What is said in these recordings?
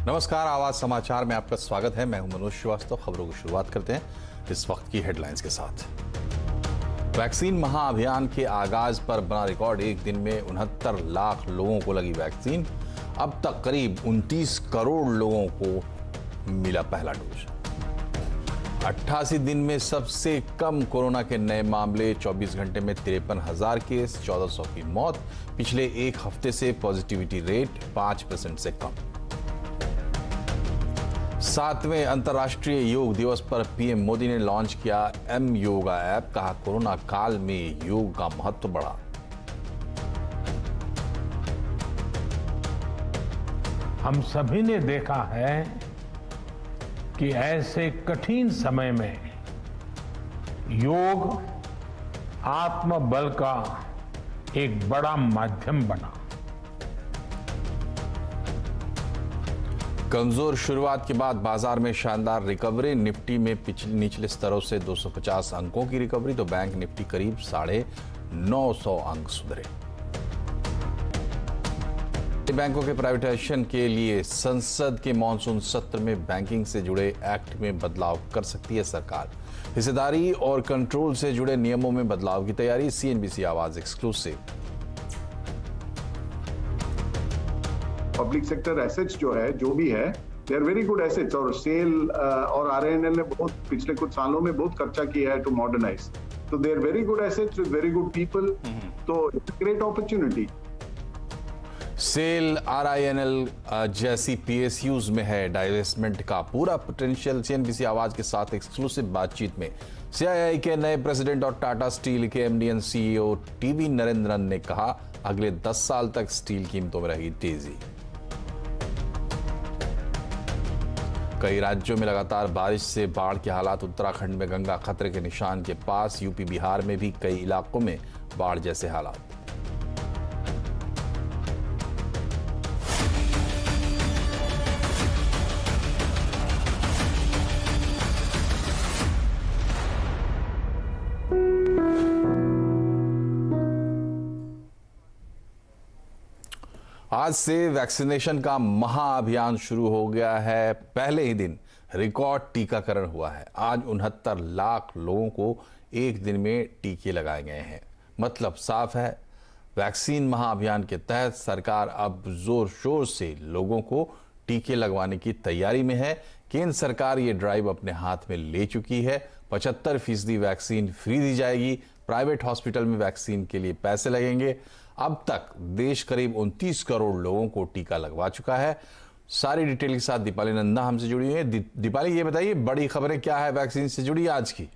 नमस्कार, आवाज समाचार में आपका स्वागत है। मैं हूं मनोज श्रीवास्तव। खबरों की शुरुआत करते हैं इस वक्त की हेडलाइंस के साथ। वैक्सीन महाअभियान के आगाज पर बना रिकॉर्ड, एक दिन में 69 लाख लोगों को लगी वैक्सीन। अब तक करीब 29 करोड़ लोगों को मिला पहला डोज। 88 दिन में सबसे कम कोरोना के नए मामले, 24 घंटे में 53,000 केस, 1400 की मौत। पिछले एक हफ्ते से पॉजिटिविटी रेट 5% से कम। 7वें अंतर्राष्ट्रीय योग दिवस पर पीएम मोदी ने लॉन्च किया एम योगा ऐप। कहा, कोरोना काल में योग का महत्व बढ़ा। हम सभी ने देखा है कि ऐसे कठिन समय में योग आत्मबल का एक बड़ा माध्यम बना। कमजोर शुरुआत के बाद बाजार में शानदार रिकवरी। निफ्टी में निचले स्तरों से 250 अंकों की रिकवरी, तो बैंक निफ्टी करीब 950 अंक सुधरे। बैंकों के प्राइवेटाइजेशन के लिए संसद के मॉनसून सत्र में बैंकिंग से जुड़े एक्ट में बदलाव कर सकती है सरकार। हिस्सेदारी और कंट्रोल से जुड़े नियमों में बदलाव की तैयारी। सीएनबीसी आवाज एक्सक्लूसिव। पब्लिक सेक्टर एसेट्स जो है, जो भी है, they are very good assets. और सेल और आरएनएल ने बहुत पिछले कुछ सालों में बहुत खर्चा किया है टू मॉडर्नाइज। तो they are very good assets with very good people. तो it's a great opportunity. Cell RINL जैसी पीएसयूज में है डाइवेस्टमेंट का पूरा पोटेंशियल। सीएनबीसी आवाज के साथ एक्सक्लूसिव बातचीत में सीआईआई के नए प्रेसिडेंट और टाटा स्टील के MD and CEO TV Narendran ने कहा, अगले 10 साल तक स्टील कीमतों में रहेगी तेजी। कई राज्यों में लगातार बारिश से बाढ़ के हालात। उत्तराखंड में गंगा खतरे के निशान के पास। यूपी बिहार में भी कई इलाकों में बाढ़ जैसे हालात। आज से वैक्सीनेशन का महाअभियान शुरू हो गया है। पहले ही दिन रिकॉर्ड टीकाकरण हुआ है। आज 69 लाख लोगों को एक दिन में टीके लगाए गए हैं। मतलब साफ है, वैक्सीन महाअभियान के तहत सरकार अब जोर शोर से लोगों को टीके लगवाने की तैयारी में है। केंद्र सरकार ये ड्राइव अपने हाथ में ले चुकी है। 75% वैक्सीन फ्री दी जाएगी। प्राइवेट हॉस्पिटल में वैक्सीन के लिए पैसे लगेंगे। अब तक देश करीब 29 करोड़ लोगों को टीका लगवा चुका है। सारी डिटेल के साथ दीपाली नंदा हमसे जुड़ी हुई है। दीपाली, ये बताइए, बड़ी खबरें क्या है वैक्सीन से जुड़ी आज की?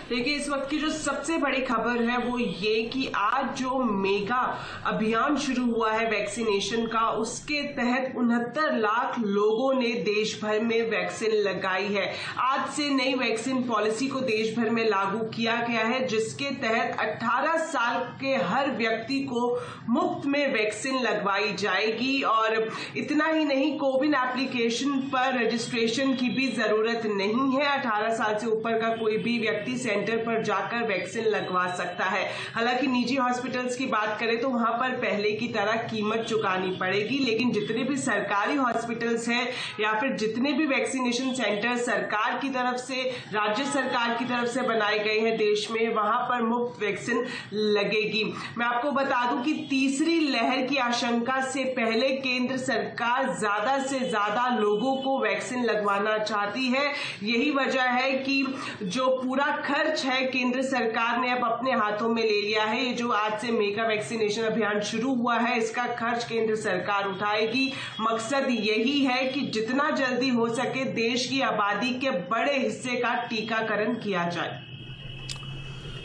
देखिए, इस वक्त की जो सबसे बड़ी खबर है वो ये कि आज जो मेगा अभियान शुरू हुआ है वैक्सीनेशन का, उसके तहत 69 लाख लोगों ने देश भर में वैक्सीन लगाई है। आज से नई वैक्सीन पॉलिसी को देश भर में लागू किया गया है, जिसके तहत 18 साल के हर व्यक्ति को मुफ्त में वैक्सीन लगवाई जाएगी। और इतना ही नहीं, कोविन एप्लीकेशन पर रजिस्ट्रेशन की भी जरूरत नहीं है। 18 साल से ऊपर का कोई भी व्यक्ति सेंटर पर जाकर वैक्सीन लगवा सकता है। हालांकि निजी हॉस्पिटल्स की बात करें तो वहां पर पहले की तरह कीमत चुकानी पड़ेगी, लेकिन जितने भी सरकारी हॉस्पिटल्स हैं या फिर जितने भी वैक्सीनेशन सेंटर सरकार की तरफ से, राज्य सरकार की तरफ से बनाए गए हैं देश में, वहां पर मुफ्त वैक्सीन लगेगी। मैं आपको बता दूं कि तीसरी लहर की आशंका से पहले केंद्र सरकार ज्यादा से ज्यादा लोगों को वैक्सीन लगवाना चाहती है। यही वजह है कि जो पूरा खर्च है केंद्र सरकार ने अब अपने हाथों में ले लिया है। ये जो आज से मेगा वैक्सीनेशन अभियान शुरू हुआ है, इसका खर्च केंद्र सरकार उठाएगी। मकसद यही है कि जितना जल्दी हो सके देश की आबादी के बड़े हिस्से का टीकाकरण किया जाए।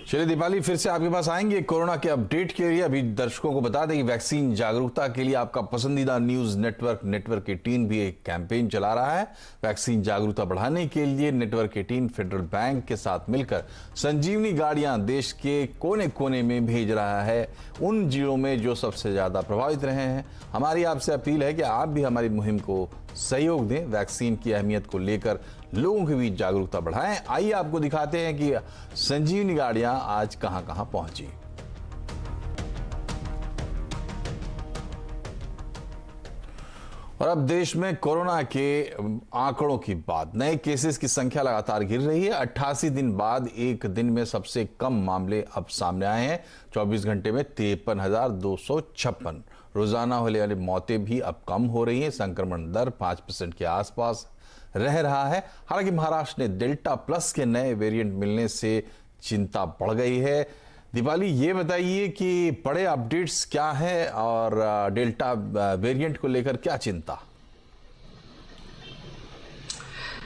चलिए दीपाली, फिर से आपके पास आएंगे कोरोना के अपडेट के लिए। अभी दर्शकों को बता दें कि वैक्सीन जागरूकता के लिए आपका पसंदीदा न्यूज नेटवर्क 18 भी एक कैंपेन चला रहा है। वैक्सीन जागरूकता बढ़ाने के लिए नेटवर्क 18 फेडरल बैंक के साथ मिलकर संजीवनी गाड़ियां देश के कोने कोने में भेज रहा है, उन जिलों में जो सबसे ज्यादा प्रभावित रहे हैं। हमारी आपसे अपील है कि आप भी हमारी मुहिम को सहयोग दें। वैक्सीन की अहमियत को लेकर लोगों के बीच जागरूकता बढ़ाएं। आइए आपको दिखाते हैं कि संजीवनी गाड़ियां आज कहां कहां पहुंची। और अब देश में कोरोना के आंकड़ों की बात। नए केसेस की संख्या लगातार गिर रही है। 88 दिन बाद एक दिन में सबसे कम मामले अब सामने आए हैं। 24 घंटे में 53,256। रोजाना होने वाली मौतें भी अब कम हो रही हैं। संक्रमण दर 5% के आसपास रह रहा है। हालांकि महाराष्ट्र ने डेल्टा प्लस के नए वेरिएंट मिलने से चिंता बढ़ गई है। दीपाली, ये बताइए कि बड़े अपडेट्स क्या है और डेल्टा वेरिएंट को लेकर क्या चिंता?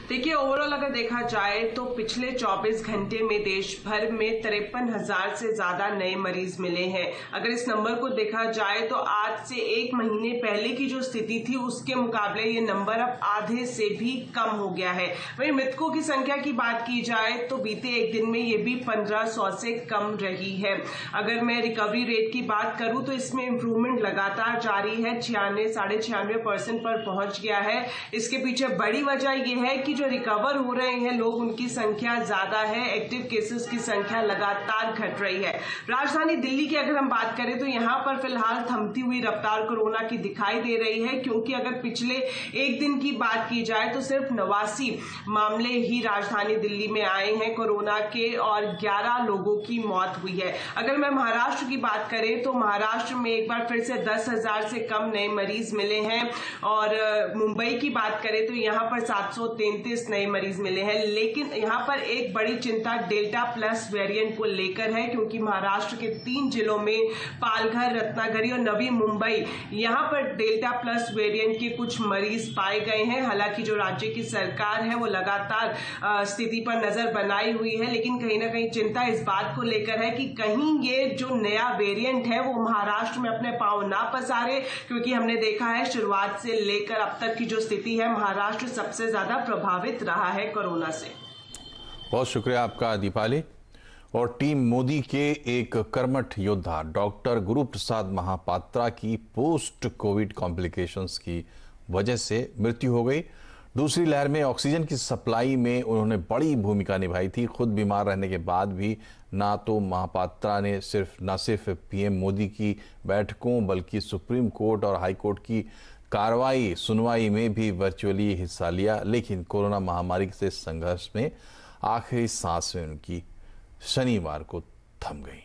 देखिए, ओवरऑल अगर देखा जाए तो पिछले 24 घंटे में देश भर में 53,000 से ज्यादा नए मरीज मिले हैं। अगर इस नंबर को देखा जाए तो आज से एक महीने पहले की जो स्थिति थी उसके मुकाबले ये नंबर अब आधे से भी कम हो गया है। वहीं मृतकों की संख्या की बात की जाए तो बीते एक दिन में ये भी 1500 से कम रही है। अगर मैं रिकवरी रेट की बात करूं तो इसमें इंप्रूवमेंट लगातार जारी है। 96-96% पर पहुंच गया है। इसके पीछे बड़ी वजह यह है कि जो रिकवर हो रहे हैं लोग, उनकी संख्या ज्यादा है। एक्टिव केसेस की संख्या लगातार घट रही है। राजधानी दिल्ली की अगर हम बात करें तो यहां पर फिलहाल थमती हुई रफ्तार कोरोना की दिखाई दे रही है, क्योंकि अगर पिछले एक दिन की बात की जाए तो सिर्फ 89 मामले ही राजधानी दिल्ली में आए हैं कोरोना के और 11 लोगों की मौत हुई है। अगर मैं महाराष्ट्र की बात करें तो महाराष्ट्र में एक बार फिर से 10,000 से कम नए मरीज मिले हैं और मुंबई की बात करें तो यहां पर 733 नए मरीज मिले हैं। लेकिन यहां पर एक बड़ी चिंता डेल्टा प्लस वेरिएंट को लेकर है, क्योंकि महाराष्ट्र के 3 जिलों में पालघर, रत्नागिरी और नवी मुंबई, यहां पर डेल्टा प्लस वेरिएंट के कुछ मरीज पाए गए हैं। हालांकि जो राज्य की सरकार है वो लगातार स्थिति पर नजर बनाई हुई है, लेकिन कहीं ना कहीं चिंता इस बात को लेकर है कि कहीं ये जो नया वेरिएंट है वो महाराष्ट्र में अपने पांव ना पसारे, क्योंकि हमने देखा है शुरुआत से लेकर अब तक की जो स्थिति है महाराष्ट्र सबसे ज्यादा प्रभावित रहा है कोरोना से। बहुत शुक्रिया आपका दीपाली। और टीम मोदी के एक कर्मठ योद्धा डॉक्टर गुरु प्रसाद महापात्रा की पोस्ट कोविड कॉम्प्लिकेशंस की वजह से मृत्यु हो गई। दूसरी लहर में ऑक्सीजन की सप्लाई में उन्होंने बड़ी भूमिका निभाई थी। खुद बीमार रहने के बाद भी ना तो महापात्रा ने न सिर्फ पीएम मोदी की बैठकों बल्कि सुप्रीम कोर्ट और हाई कोर्ट की कार्रवाई सुनवाई में भी वर्चुअली हिस्सा लिया। लेकिन कोरोना महामारी से संघर्ष में आखिरी सांसें उनकी शनिवार को थम गई।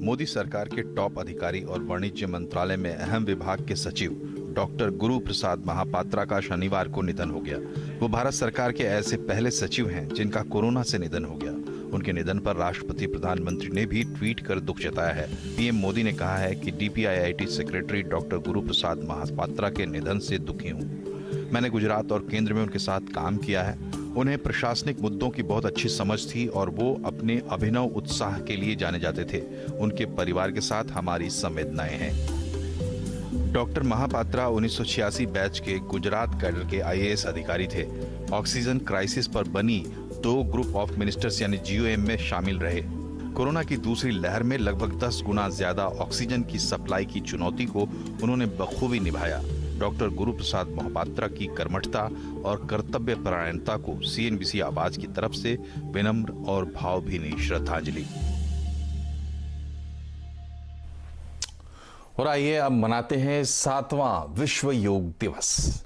मोदी सरकार के टॉप अधिकारी और वाणिज्य मंत्रालय में अहम विभाग के सचिव डॉक्टर गुरु प्रसाद महापात्रा का शनिवार को निधन हो गया। वो भारत सरकार के ऐसे पहले सचिव हैं जिनका कोरोना से निधन हो गया। उनके निधन पर राष्ट्रपति प्रधानमंत्री ने भी ट्वीट कर दुख जताया है। पीएम मोदी ने कहा है कि DPIIT secretary doctor Guru Prasad Mohapatra के निधन से दुखी हूँ। मैंने गुजरात और केंद्र में उनके साथ काम किया है। उन्हें प्रशासनिक मुद्दों की बहुत अच्छी समझ थी और वो अपने अभिनव उत्साह के लिए जाने जाते थे। उनके परिवार के साथ हमारी संवेदनाएं हैं। डॉक्टर महापात्रा 1986 बैच के गुजरात कैडर के आईएएस अधिकारी थे। ऑक्सीजन क्राइसिस पर बनी 2 ग्रुप ऑफ मिनिस्टर्स यानी जीओएम में शामिल रहे। कोरोना की दूसरी लहर में लगभग 10 गुना ज्यादा ऑक्सीजन की सप्लाई की चुनौती को उन्होंने बखूबी निभाया। डॉक्टर गुरु प्रसाद महापात्रा की कर्मठता और कर्तव्य परायणता को सीएनबीसी आवाज की तरफ से विनम्र और भावभीनी श्रद्धांजलि। और आइए अब मनाते हैं 7वां विश्व योग दिवस।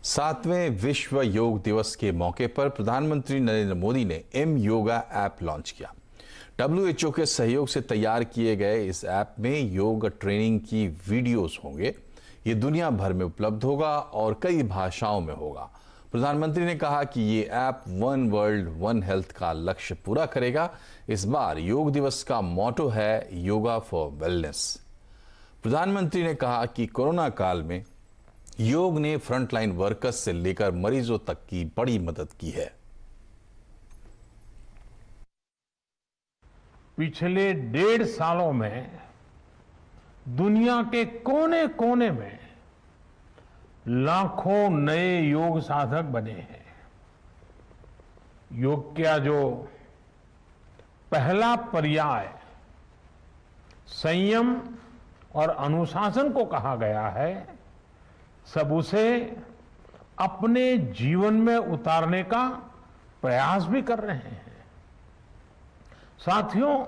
सातवें विश्व योग दिवस के मौके पर प्रधानमंत्री नरेंद्र मोदी ने एम योगा ऐप लॉन्च किया। WHO के सहयोग से तैयार किए गए इस ऐप में योग ट्रेनिंग की वीडियोस होंगे। ये दुनिया भर में उपलब्ध होगा और कई भाषाओं में होगा। प्रधानमंत्री ने कहा कि ये app one world one health का लक्ष्य पूरा करेगा। इस बार योग दिवस का मोटो है योगा फॉर वेलनेस। प्रधानमंत्री ने कहा कि कोरोना काल में योग ने फ्रंटलाइन वर्कर्स से लेकर मरीजों तक की बड़ी मदद की है। पिछले 1.5 सालों में दुनिया के कोने कोने में लाखों नए योग साधक बने हैं। योग का जो पहला पर्याय संयम और अनुशासन को कहा गया है, सब उसे अपने जीवन में उतारने का प्रयास भी कर रहे हैं। साथियों,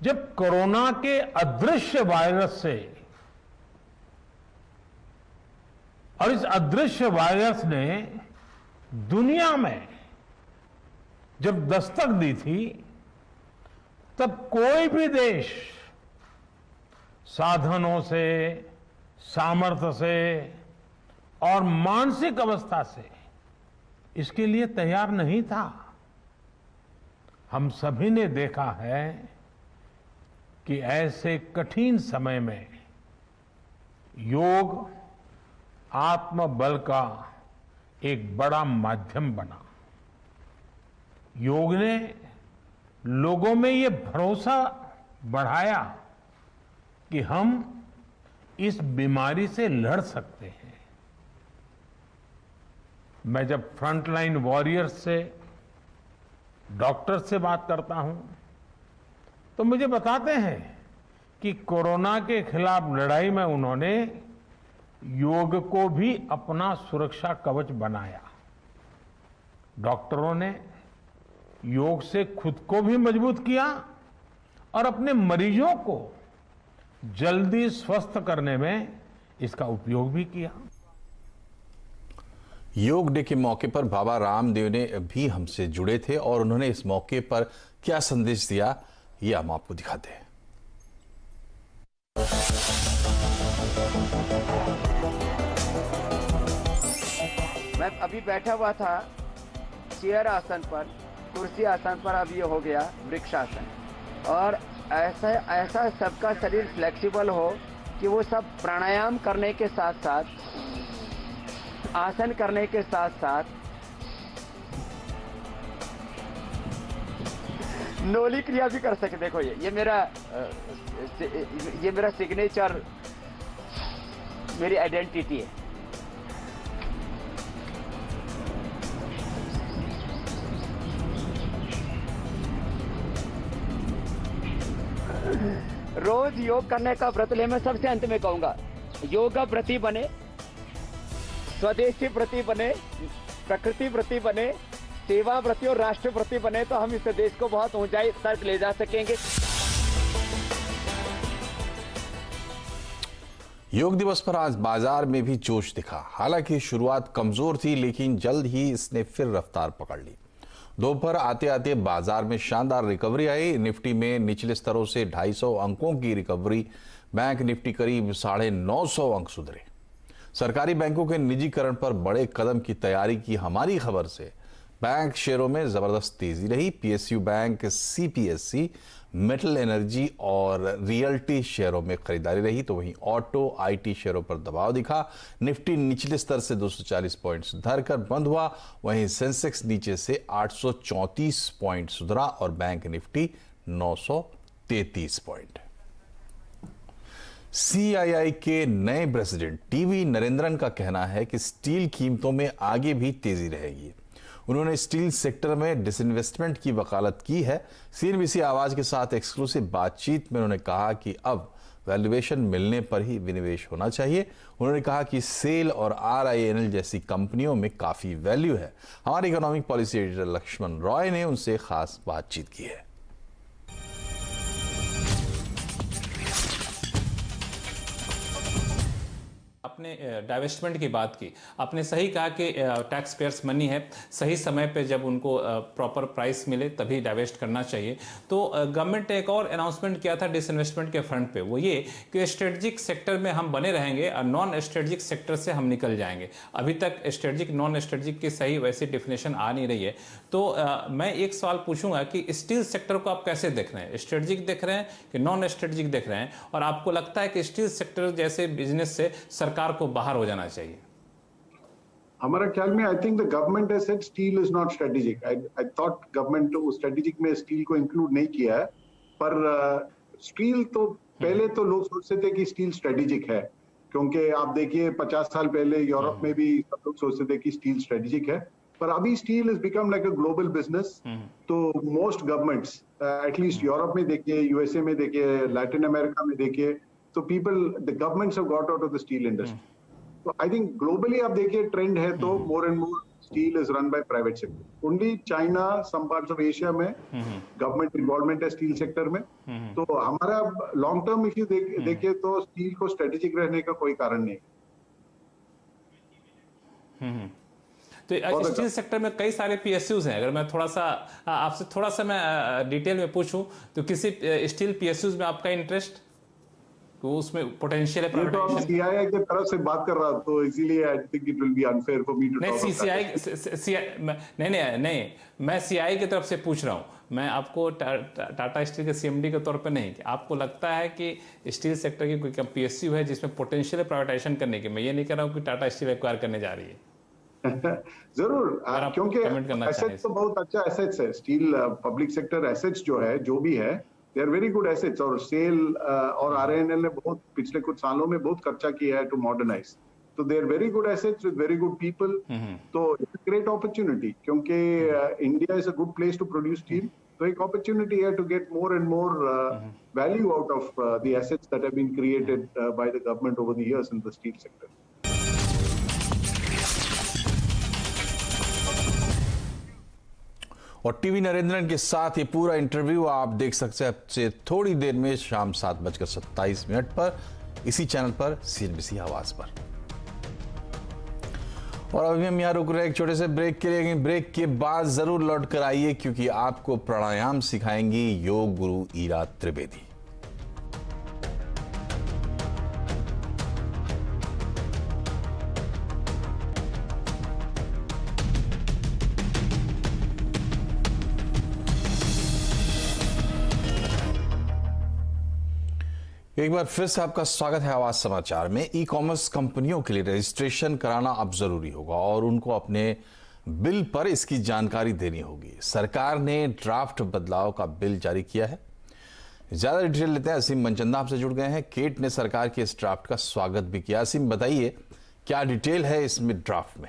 जब कोरोना के अदृश्य वायरस से और इस अदृश्य वायरस ने दुनिया में जब दस्तक दी थी, तब कोई भी देश साधनों से, सामर्थ्य से और मानसिक अवस्था से इसके लिए तैयार नहीं था। हम सभी ने देखा है कि ऐसे कठिन समय में योग आत्मबल का एक बड़ा माध्यम बना। योग ने लोगों में ये भरोसा बढ़ाया कि हम इस बीमारी से लड़ सकते हैं। मैं जब फ्रंटलाइन वॉरियर्स से, डॉक्टर से बात करता हूं, तो मुझे बताते हैं कि कोरोना के खिलाफ लड़ाई में उन्होंने योग को भी अपना सुरक्षा कवच बनाया। डॉक्टरों ने योग से खुद को भी मजबूत किया और अपने मरीजों को जल्दी स्वस्थ करने में इसका उपयोग भी किया। योग डे के मौके पर बाबा रामदेव ने भी हमसे जुड़े थे और उन्होंने इस मौके पर क्या संदेश दिया, ये हम आपको दिखाते हैं। मैं अभी बैठा हुआ था चेयर आसन पर, कुर्सी आसन पर, अब ये हो गया वृक्षासन। और ऐसा सबका शरीर फ्लेक्सिबल हो कि वो सब प्राणायाम करने के साथ साथ, आसन करने के साथ साथ नोली क्रिया भी कर सके। देखो ये मेरा सिग्नेचर, मेरी आइडेंटिटी है। रोज योग करने का व्रत ले। मैं सबसे अंत में कहूंगा, योगा व्रती बने, स्वदेशी व्रती बने, प्रकृति व्रती बने, सेवा व्रती और राष्ट्र व्रती बने, तो हम इस देश को बहुत ऊंचाई तक ले जा सकेंगे। योग दिवस पर आज बाजार में भी जोश दिखा। हालांकि शुरुआत कमजोर थी, लेकिन जल्द ही इसने फिर रफ्तार पकड़ ली। दोपहर आते आते बाजार में शानदार रिकवरी आई। निफ्टी में निचले स्तरों से 250 अंकों की रिकवरी, बैंक निफ्टी करीब 950 अंक सुधरे। सरकारी बैंकों के निजीकरण पर बड़े कदम की तैयारी की हमारी खबर से बैंक शेयरों में जबरदस्त तेजी रही। PSU bank, CPSC, metal energy और रियल्टी शेयरों में खरीदारी रही, तो वहीं ऑटो, आईटी शेयरों पर दबाव दिखा। निफ्टी निचले स्तर से 240 पॉइंट सुधरकर बंद हुआ। वहीं सेंसेक्स नीचे से 834 पॉइंट सुधरा और बैंक निफ्टी 933 पॉइंट। सीआईआई के नए प्रेसिडेंट टीवी नरेंद्रन का कहना है कि स्टील कीमतों में आगे भी तेजी रहेगी। उन्होंने स्टील सेक्टर में डिसइन्वेस्टमेंट की वकालत की है। सीएनबीसी आवाज के साथ एक्सक्लूसिव बातचीत में उन्होंने कहा कि अब वैल्यूएशन मिलने पर ही विनिवेश होना चाहिए। उन्होंने कहा कि सेल और RINL जैसी कंपनियों में काफी वैल्यू है। हमारे economic policy editor Lakshman Roy ने उनसे खास बातचीत की है। आपने डाइवेस्टमेंट की बात की, आपने सही कहा कि टैक्स पेयर्स मनी है, सही समय पे जब उनको प्रॉपर प्राइस मिले तभी डाइवेस्ट करना चाहिए। तो गवर्नमेंट ने एक और अनाउंसमेंट किया था डिसइन्वेस्टमेंट के फ्रंट पे, वो ये कि स्ट्रेटेजिक सेक्टर में हम बने रहेंगे और नॉन स्ट्रेटेजिक सेक्टर से हम निकल जाएंगे। अभी तक स्ट्रेटेजिक नॉन स्ट्रेटेजिक की सही वैसी डिफिनेशन आ नहीं रही है। तो मैं एक सवाल पूछूंगा कि स्टील सेक्टर को आप कैसे देख रहे हैं? स्ट्रेटेजिक देख रहे हैं कि नॉन स्ट्रेटेजिक देख रहे हैं? और आपको लगता है कि स्टील सेक्टर जैसे बिजनेस से सरकार को बाहर हो जाना चाहिए? हमारा ख्याल में I think the government has said steel is not strategic. I thought government strategic में स्टील को इंक्लूड नहीं किया है, पर स्टील तो पहले तो लोग सोचते थे कि स्टील स्ट्रेटेजिक है, क्योंकि आप देखिए 50 साल पहले यूरोप में भी सब लोग सोचते थे कि स्टील स्ट्रेटेजिक है, पर अभी steel is become like a global business. तो मोस्ट गवर्नमेंट्स, एटलीस्ट यूरोप में देखिए, यूएसए में देखिए, लैटिन अमेरिका में देखिए, तो the governments have got out of the steel industry. तो आई थिंक ग्लोबली आप देखिए ट्रेंड है तो more and more steel is run by private sector. Only China, some parts of Asia में गवर्नमेंट इन्वॉल्वमेंट है स्टील सेक्टर में। तो हमारा लॉन्ग टर्म इश्यू देखिए तो स्टील को स्ट्रेटेजिक रहने का कोई कारण नहीं। तो स्टील सेक्टर में कई सारे पीएसयूज हैं। अगर मैं थोड़ा सा आपसे थोड़ा सा मैं डिटेल में पूछूं तो किसी स्टील पीएसयूज में आपका इंटरेस्ट, तो उसमें पोटेंशियल है प्राइवेटाइजेशन? सीआईआई की तरफ से बात कर रहा तो इसीलिए I think it will be unfair for me to talk. नहीं, मैं सीआईआई की तरफ से पूछ रहा हूं। मैं आपको टाटा स्टील के सीएमडी के तौर पर नहीं, कि आपको लगता है कि स्टील सेक्टर की कोई पीएसयू है जिसमें पोटेंशियल है प्राइवेटाइजेशन करने की? मैं ये नहीं कह रहा हूँ कि टाटा स्टील एक्वायर करने जा रही है। जरूर, क्योंकि एसेट्स तो बहुत अच्छा एसेट्स है। स्टील पब्लिक सेक्टर एसेट्स जो है, जो भी है, they are very good assets. और सेल और आरएनएल ने बहुत पिछले कुछ सालों में बहुत खर्चा किया है टू मॉडर्नाइज। तो they are very good assets with very good people. तो इट्स अ ग्रेट अपॉर्चुनिटी, क्योंकि India is a good place to produce steel. तो एक अपॉर्चुनिटी है to get more and more value out of the assets that have been created by the government over the years in the steel sector. और T V Narendran के साथ ये पूरा interview आप देख सकते हैं आपसे थोड़ी देर में शाम 7:27 पर इसी चैनल पर CNBC आवाज पर। और अभी हम यहाँ रुक रहे हैं एक छोटे से ब्रेक के लिए। ब्रेक के बाद जरूर लौट कर आइए, क्योंकि आपको प्राणायाम सिखाएंगी योग गुरु ईरा त्रिवेदी। एक बार फिर से आपका स्वागत है आवाज समाचार में। ई कॉमर्स कंपनियों के लिए रजिस्ट्रेशन कराना अब जरूरी होगा और उनको अपने बिल पर इसकी जानकारी देनी होगी। सरकार ने ड्राफ्ट बदलाव का बिल जारी किया है। ज्यादा डिटेल लेते हैं, असीम मनचंदा आपसे जुड़ गए हैं। केट ने सरकार के इस ड्राफ्ट का स्वागत भी किया। असीम, बताइए क्या डिटेल है इसमें ड्राफ्ट में?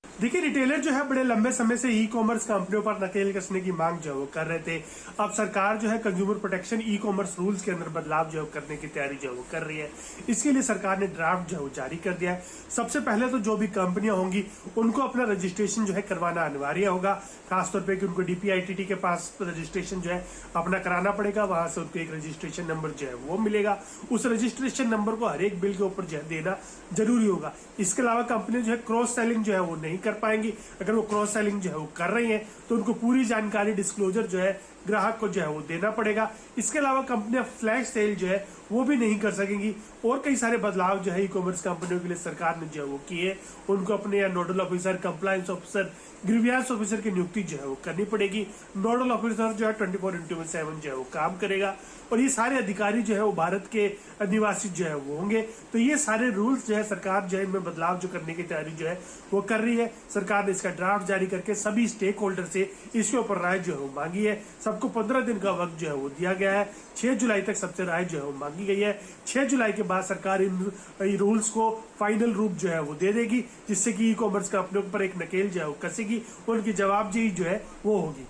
देखिए, रिटेलर जो है बड़े लंबे समय से ई कॉमर्स कंपनियों पर नकेल कसने की मांग जो है वो कर रहे थे। अब सरकार जो है consumer protection e commerce rules के अंदर बदलाव जो है करने की तैयारी जो है वो कर रही है। इसके लिए सरकार ने ड्राफ्ट जो है वो जारी कर दिया है। सबसे पहले तो जो भी कंपनियां होंगी उनको अपना रजिस्ट्रेशन जो है करवाना अनिवार्य होगा, खासतौर पर कि उनको DPITT के पास रजिस्ट्रेशन जो है अपना कराना पड़ेगा। वहां से उनको एक रजिस्ट्रेशन नंबर जो है वो मिलेगा। उस रजिस्ट्रेशन नंबर को हर एक बिल के ऊपर जो है देना जरूरी होगा। इसके अलावा कंपनी जो है क्रॉस सेलिंग जो है वो नहीं कर पाएंगी। अगर वो क्रॉस सेलिंग जो है वो कर रही है तो उनको पूरी जानकारी डिस्क्लोजर जो है ग्राहक को जो है वो देना पड़ेगा। इसके अलावा कंपनियां फ्लैश सेल जो है वो भी नहीं कर सकेंगी। और कई सारे बदलाव जो है ई कॉमर्स कंपनियों के लिए सरकार ने जो है वो किए। उनको अपने या nodal officer, compliance officer, grievance officer की नियुक्ति जो है वो करनी पड़ेगी। नोडल ऑफिसर जो है 24/7 जो है वो काम करेगा और ये सारे अधिकारी जो है वो भारत के निवासी जो है वो होंगे। तो ये सारे रूल्स जो है सरकार जो है इनमें बदलाव जो करने की तैयारी जो है वो कर रही है। सरकार ने इसका ड्राफ्ट जारी करके सभी स्टेक होल्डर से इसके ऊपर राय जो है वो मांगी है। सबको 15 दिन का वक्त जो है वो दिया गया है। 6 जुलाई तक सबसे राय जो है वो मांगी गई है। 6 जुलाई के बाद सरकार इन रूल्स को फाइनल रूप जो है वो दे देगी, जिससे कि ई कॉमर्स कंपनियों पर एक नकेल जो है वो कसेगी और उनकी जवाबदेही जो है वो होगी।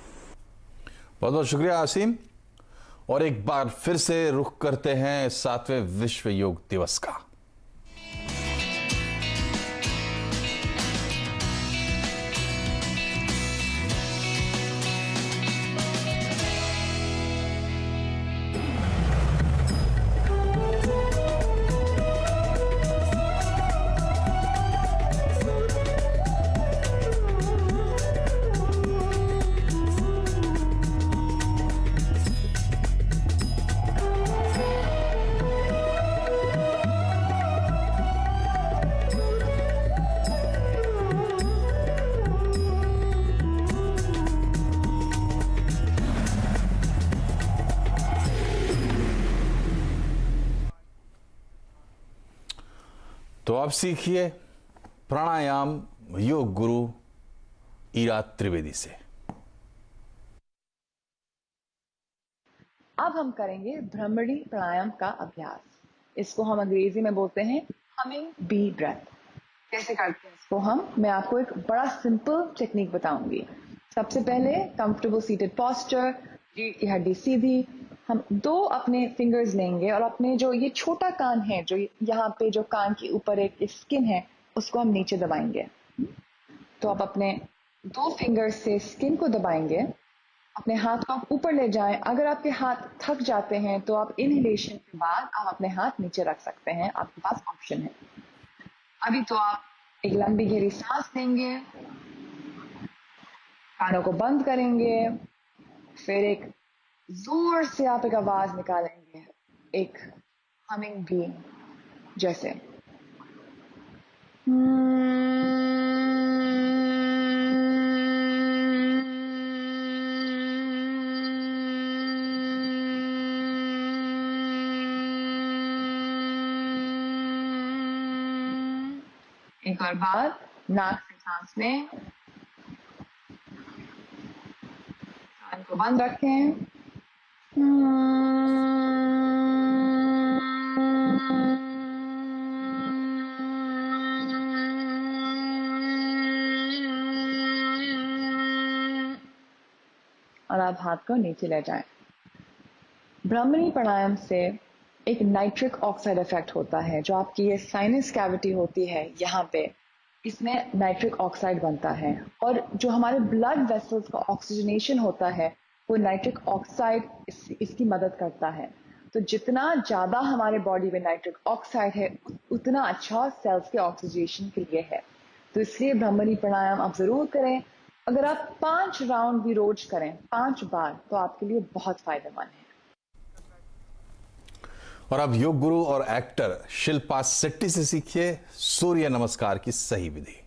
बहुत बहुत शुक्रिया आसिम। और एक बार फिर से रुख करते हैं 7वें विश्व योग दिवस का। तो अब सीखिए प्राणायाम योग गुरु ईरा त्रिवेदी से। अब हम करेंगे भ्रमरी प्राणायाम का अभ्यास। इसको हम अंग्रेजी में बोलते हैं हमिंग बी ब्रेथ। कैसे करते हैं इसको हम? मैं आपको एक बड़ा सिंपल टेक्निक बताऊंगी। सबसे पहले कंफर्टेबल सीटेड पोस्चर, रीढ़ की हड्डी सीधी, हम 2 अपने फिंगर्स लेंगे और अपने जो ये छोटा कान है, जो यहाँ पे जो कान के ऊपर एक स्किन है, उसको हम नीचे दबाएंगे। तो आप अपने 2 फिंगर्स से स्किन को दबाएंगे, अपने हाथ को आप ऊपर ले जाएं। अगर आपके हाथ थक जाते हैं तो आप इनहेलेशन के बाद आप अपने हाथ नीचे रख सकते हैं, आपके पास ऑप्शन है। अभी तो आप एक लंबी गहरी सांस लेंगे, कानों को बंद करेंगे, फिर एक जोर से आप एक आवाज निकालेंगे, एक हमिंग बी जैसे। एक और बार नाक से सांस लें, कान को बंद रखें, और आप हाथ को नीचे ले जाएं। ब्राह्मणी प्राणायाम से एक नाइट्रिक ऑक्साइड इफेक्ट होता है। जो आपकी ये साइनस कैविटी होती है यहाँ पे, इसमें नाइट्रिक ऑक्साइड बनता है, और जो हमारे ब्लड वेसल्स का ऑक्सीजनेशन होता है वो नाइट्रिक ऑक्साइड इसकी मदद करता है। तो जितना ज्यादा हमारे बॉडी में नाइट्रिक ऑक्साइड है उतना अच्छा सेल्स के ऑक्सीजनेशन के लिए है। तो इसलिए ब्राह्मणी प्राणायाम आप जरूर करें। अगर आप 5 राउंड भी रोज करें 5 बार, तो आपके लिए बहुत फायदेमंद है। और अब योग गुरु और एक्टर शिल्पा शेट्टी से सीखिए सूर्य नमस्कार की सही विधि।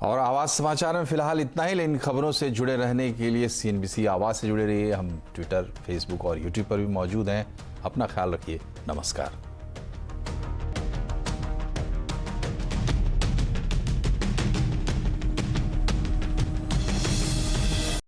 और आवाज समाचार में फिलहाल इतना ही, लेकिन खबरों से जुड़े रहने के लिए CNBC आवाज से जुड़े रहिए। हम ट्विटर, फेसबुक और यूट्यूब पर भी मौजूद हैं। अपना ख्याल रखिए। नमस्कार।